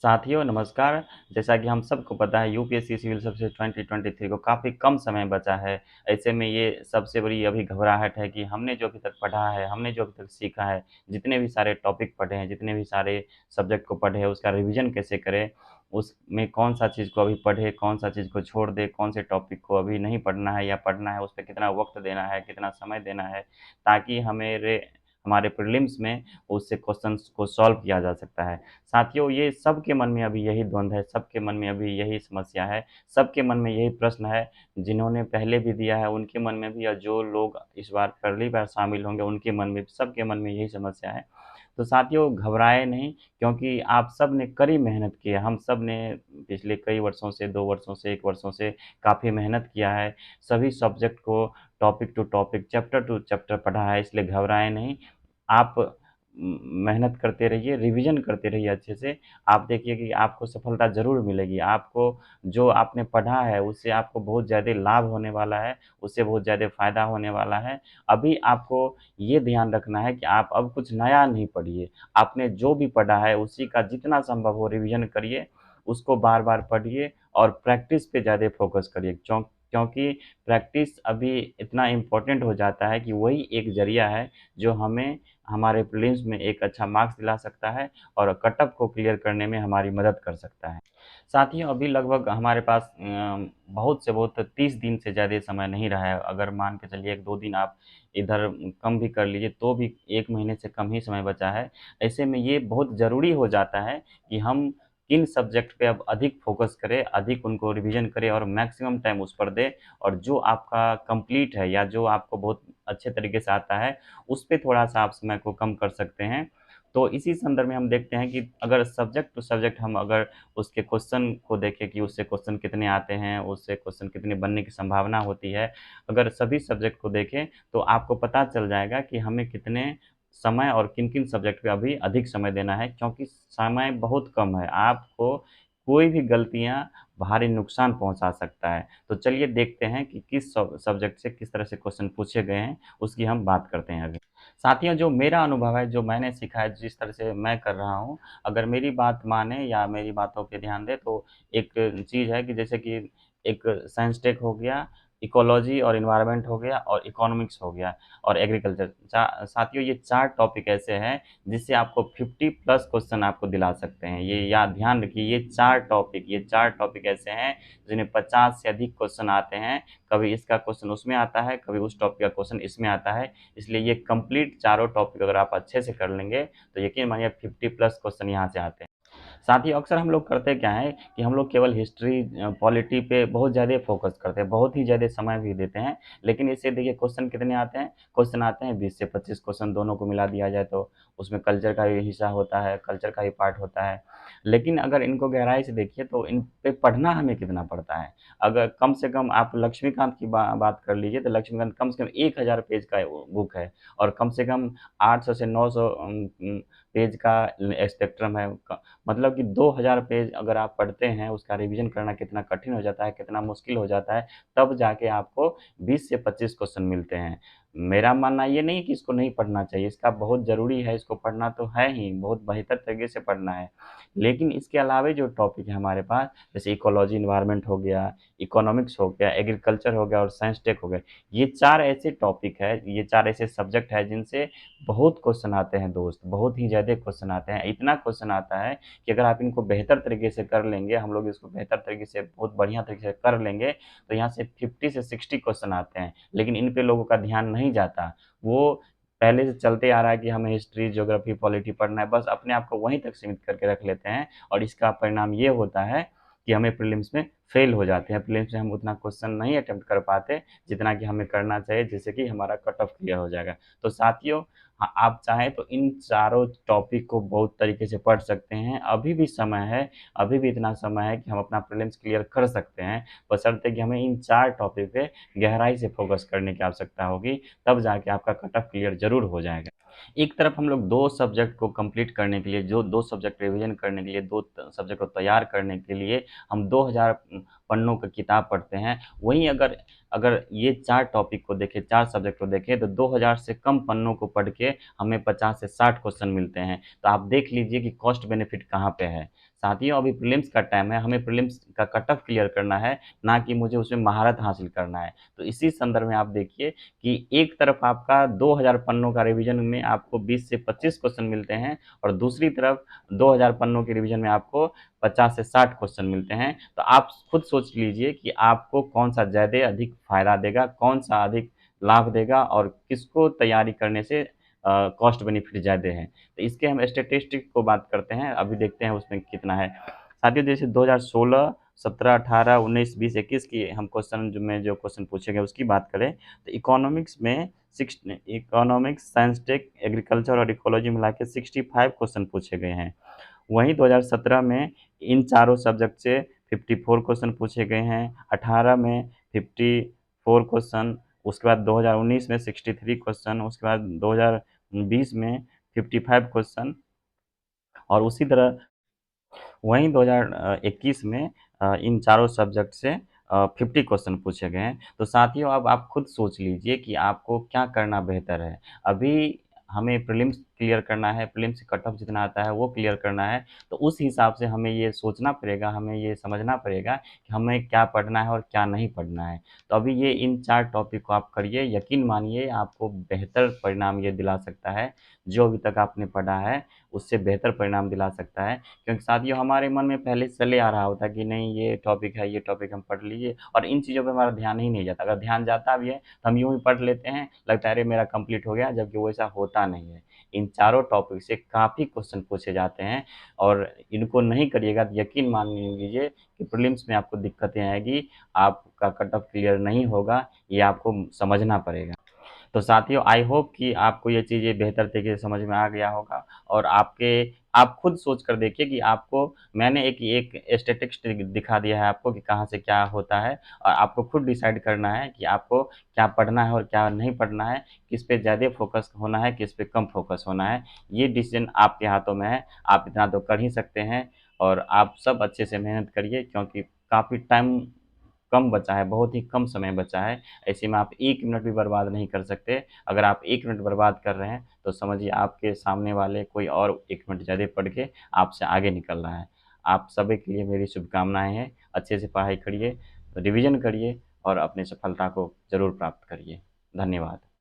साथियों नमस्कार। जैसा कि हम सबको पता है यूपीएससी सिविल सर्विसेज 2023 को काफ़ी कम समय बचा है। ऐसे में ये सबसे बड़ी अभी घबराहट है कि हमने जो अभी तक पढ़ा है, हमने जो अभी तक सीखा है, जितने भी सारे टॉपिक पढ़े हैं, जितने भी सारे सब्जेक्ट को पढ़े हैं, उसका रिवीजन कैसे करें? उसमें कौन-सा चीज़ को अभी पढ़े, कौन-सा चीज़ को छोड़ दें, कौन से टॉपिक को अभी नहीं पढ़ना है या पढ़ना है, उस पे कितना वक़्त देना है, कितना समय देना है, ताकि हमारे प्रीलिम्स में उससे क्वेश्चंस को सॉल्व किया जा सकता है। साथियों, ये सबके मन में अभी यही द्वंद्व है, सबके मन में अभी यही समस्या है, सबके मन में यही प्रश्न है, जिन्होंने पहले भी दिया है उनके मन में भी और जो लोग इस बार पहली बार शामिल होंगे उनके मन में भी, सबके मन में यही समस्या है। तो साथियों घबराएँ नहीं, क्योंकि आप सब ने कड़ी मेहनत की है, हम सब ने पिछले कई वर्षों से, 2 वर्षों से, 1 वर्षों से काफ़ी मेहनत किया है, सभी सब्जेक्ट को topic to topic, chapter to chapter पढ़ा है, इसलिए घबराएँ नहीं। आप मेहनत करते रहिए, रिवीजन करते रहिए अच्छे से, आप देखिए कि आपको सफलता ज़रूर मिलेगी। आपको जो आपने पढ़ा है, उससे आपको बहुत ज़्यादा लाभ होने वाला है, उससे बहुत ज़्यादा फ़ायदा होने वाला है। अभी आपको ये ध्यान रखना है कि आप अब कुछ नया नहीं पढ़िए, आपने जो भी पढ़ा है, उसी का जितना संभव हो रिवीजन करिए, उसको बार-बार पढ़िए और प्रैक्टिस पे ज़्यादा फ़ोकस करिए। क्योंकि प्रैक्टिस अभी इतना इम्पोर्टेंट हो जाता है कि वही एक ज़रिया है, जो हमें हमारे प्रीलिम्स में एक अच्छा मार्क्स दिला सकता है और कट ऑफ को क्लियर करने में हमारी मदद कर सकता है। साथियों, अभी लगभग हमारे पास बहुत से बहुत 30 दिन से ज़्यादा समय नहीं रहा है। अगर मान के चलिए 1-2 दिन आप इधर कम भी कर लीजिए, तो भी 1 महीने से कम ही समय बचा है। ऐसे में ये बहुत ज़रूरी हो जाता है कि हम किन सब्जेक्ट पे अब अधिक फ़ोकस करें, अधिक उनको रिवीजन करें और मैक्सिमम टाइम उस पर दें और जो आपका कंप्लीट है या जो आपको बहुत अच्छे तरीके से आता है, उस पे थोड़ा-सा आप समय को कम कर सकते हैं। तो इसी संदर्भ में हम देखते हैं कि अगर सब्जेक्ट टू सब्जेक्ट हम अगर उसके क्वेश्चन को देखें कि उससे क्वेश्चन कितने आते हैं, उससे क्वेश्चन कितने बनने की संभावना होती है। अगर सभी सब्जेक्ट को देखें, तो आपको पता चल जाएगा कि हमें कितने समय और किन-किन सब्जेक्ट पे अभी अधिक समय देना है, क्योंकि समय बहुत कम है। आपको कोई भी गलतियाँ भारी नुकसान पहुँचा सकता है। तो चलिए देखते हैं कि किस सब्जेक्ट से किस तरह से क्वेश्चन पूछे गए हैं, उसकी हम बात करते हैं अभी। साथियों, जो मेरा अनुभव है, जो मैंने सीखा है, जिस तरह से मैं कर रहा हूँ, अगर मेरी बात माने या मेरी बातों पे ध्यान दें, तो एक चीज़ है कि जैसे कि एक साइंस टेक हो गया, इकोलॉजी और एनवायरनमेंट हो गया और इकोनॉमिक्स हो गया और एग्रीकल्चर। साथियों, ये 4 टॉपिक ऐसे हैं, जिससे आपको 50 प्लस क्वेश्चन आपको दिला सकते हैं। ये याद ध्यान रखिए, ये 4 टॉपिक ऐसे हैं, जिन्हें 50 से अधिक क्वेश्चन आते हैं। कभी इसका क्वेश्चन उसमें आता है, कभी उस टॉपिक का क्वेश्चन इसमें आता है। इसलिए ये कंप्लीट चारों टॉपिक अगर आप अच्छे से कर लेंगे, तो यकीन मानिए 50 प्लस क्वेश्चन यहाँ से आते हैं। साथ ही अक्सर हम लोग करते क्या हैं कि हम लोग केवल हिस्ट्री पॉलिटी पे बहुत ज़्यादा फोकस करते हैं, बहुत ही ज़्यादा समय भी देते हैं। लेकिन इससे देखिए क्वेश्चन कितने आते हैं? क्वेश्चन आते हैं 20 से 25 क्वेश्चन, दोनों को मिला दिया जाए तो उसमें कल्चर का भी हिस्सा होता है, कल्चर का भी पार्ट होता है। लेकिन अगर इनको गहराई से देखिए तो इन पे पढ़ना हमें कितना पड़ता है। अगर कम से कम आप लक्ष्मीकांत की बात कर लीजिए, तो लक्ष्मीकांत कम से कम 1000 पेज का वो बुक है और कम से कम 800 से 900 पेज का स्पेक्ट्रम है। मतलब कि 2000 पेज अगर आप पढ़ते हैं, उसका रिवीजन करना कितना कठिन हो जाता है, कितना मुश्किल हो जाता है, तब जाके आपको 20 से 25 क्वेश्चन मिलते हैं। मेरा मानना ये नहीं कि इसको नहीं पढ़ना चाहिए, इसका बहुत ज़रूरी है, इसको पढ़ना तो है ही, बहुत बेहतर तरीके से पढ़ना है। लेकिन इसके अलावा जो टॉपिक है हमारे पास, जैसे इकोलॉजी एनवायरनमेंट हो गया, इकोनॉमिक्स हो गया, एग्रीकल्चर हो गया और साइंस टेक हो गया, ये 4 ऐसे टॉपिक है, ये 4 ऐसे सब्जेक्ट है जिनसे बहुत क्वेश्चन आते हैं दोस्त, बहुत ही ज़्यादा क्वेश्चन आते हैं। इतना क्वेश्चन आता है कि अगर आप इनको बेहतर तरीके से कर लेंगे, हम लोग इसको बेहतर तरीके से बहुत बढ़िया तरीके से कर लेंगे, तो यहाँ से 50 से 60 क्वेश्चन आते हैं, लेकिन इन पे लोगों का ध्यान नहीं जाता। वो पहले से चलते आ रहा है कि हमें हिस्ट्री, ज्योग्राफी, पॉलिटी पढ़ना है, बस अपने आप को वहीं तक सीमित करके रख लेते हैं और इसका परिणाम ये होता है कि हमें प्रीलिम्स में फेल हो जाते हैं। प्रीलिम्स में हम उतना क्वेश्चन नहीं अटेम्प्ट कर पाते, जितना कि हमें करना चाहिए, जिससे कि हमारा कट ऑफ क्लियर हो जाएगा। तो साथियों, हाँ, आप चाहें तो इन चारों टॉपिक को बहुत तरीके से पढ़ सकते हैं। अभी भी समय है, अभी भी इतना समय है कि हम अपना प्रीलिम्स क्लियर कर सकते हैं, बशर्ते कि हमें इन 4 टॉपिक पे गहराई से फोकस करने की आवश्यकता होगी, तब जाके आपका कट ऑफ क्लियर ज़रूर हो जाएगा। एक तरफ हम लोग 2 सब्जेक्ट को कंप्लीट करने के लिए, जो 2 सब्जेक्ट रिवीजन करने के लिए, 2 सब्जेक्ट को तैयार करने के लिए हम पन्नों का किताब पढ़ते हैं, वहीं अगर अगर ये 4 टॉपिक को देखें, 4 सब्जेक्ट को देखें, तो 2000 से कम पन्नों को पढ़ के हमें 50 से 60 क्वेश्चन मिलते हैं। तो आप देख लीजिए कि कॉस्ट बेनिफिट कहाँ पे है। साथियों, अभी प्रीलिम्स का टाइम है, हमें प्रीलिम्स का कट ऑफ क्लियर करना है, ना कि मुझे उसमें महारत हासिल करना है। तो इसी संदर्भ में आप देखिए कि एक तरफ आपका 2000 पन्नों का रिवीजन में आपको 20 से 25 क्वेश्चन मिलते हैं, और दूसरी तरफ 2000 पन्नों के रिवीजन में आपको 50 से 60 क्वेश्चन मिलते हैं। तो आप खुद सोच लीजिए कि आपको कौन-सा ज़्यादा अधिक फ़ायदा देगा, कौन-सा अधिक लाभ देगा, और किसको तैयारी करने से कॉस्ट बेनिफिट ज़्यादा है। तो इसके हम स्टैटिस्टिक्स को बात करते हैं, अभी देखते हैं उसमें कितना है। साथियों, जैसे 2016, 17, 18, 19, 20, 21 की हम क्वेश्चन जो क्वेश्चन पूछे गए उसकी बात करें, तो इकोनॉमिक्स में इकोनॉमिक्स, साइंस टेक, एग्रीकल्चर और इकोलॉजी मिला के 65 क्वेश्चन पूछे गए हैं। वहीं 2017 में इन चारों सब्जेक्ट से 54 क्वेश्चन पूछे गए हैं, 18 में 54 क्वेश्चन, उसके बाद 2019 में 63 क्वेश्चन, उसके बाद 2020 में 55 क्वेश्चन, और उसी तरह वहीं 2021 में इन चारों सब्जेक्ट से 50 क्वेश्चन पूछे गए हैं। तो साथियों, अब आप खुद सोच लीजिए कि आपको क्या करना बेहतर है। अभी हमें प्रीलिम्स क्लियर करना है, प्रीलिम्स कट ऑफ जितना आता है वो क्लियर करना है, तो उस हिसाब से हमें ये सोचना पड़ेगा, हमें ये समझना पड़ेगा कि हमें क्या पढ़ना है और क्या नहीं पढ़ना है। तो अभी ये इन 4 टॉपिक को आप करिए, यकीन मानिए आपको बेहतर परिणाम ये दिला सकता है, जो अभी तक आपने पढ़ा है उससे बेहतर परिणाम दिला सकता है। क्योंकि साथियों, हमारे मन में पहले से चले आ रहा होता है कि नहीं ये टॉपिक है, ये टॉपिक हम पढ़ लीजिए, और इन चीज़ों पे हमारा ध्यान ही नहीं जाता। अगर ध्यान जाता भी है तो हम यूँ ही पढ़ लेते हैं, लगता है अरे मेरा कंप्लीट हो गया, जबकि वो ऐसा होता नहीं है। इन चारों टॉपिक से काफ़ी क्वेश्चन पूछे जाते हैं, और इनको नहीं करिएगा तो यकीन मान लीजिए कि प्रीलिम्स में आपको दिक्कतें आएगी, आपका कट ऑफ क्लियर नहीं होगा, ये आपको समझना पड़ेगा। तो साथियों, आई होप कि आपको ये चीज़ें बेहतर तरीके से समझ में आ गया होगा, और आप खुद सोच कर देखिए कि आपको मैंने एक एक स्टैटिस्टिक दिखा दिया है आपको कि कहाँ से क्या होता है, और आपको खुद डिसाइड करना है कि आपको क्या पढ़ना है और क्या नहीं पढ़ना है, किस पे ज़्यादा फोकस होना है, किस पे कम फोकस होना है। ये डिसीजन आपके हाथों में है, आप इतना तो कर ही सकते हैं, और आप सब अच्छे से मेहनत करिए, क्योंकि काफ़ी टाइम कम बचा है, बहुत ही कम समय बचा है। ऐसे में आप 1 मिनट भी बर्बाद नहीं कर सकते। अगर आप 1 मिनट बर्बाद कर रहे हैं, तो समझिए आपके सामने वाले कोई और 1 मिनट ज़्यादा पढ़ के आपसे आगे निकल रहा है। आप सभी के लिए मेरी शुभकामनाएँ हैं। अच्छे से पढ़ाई करिए, रिवीज़न करिए, और अपनी सफलता को ज़रूर प्राप्त करिए। धन्यवाद।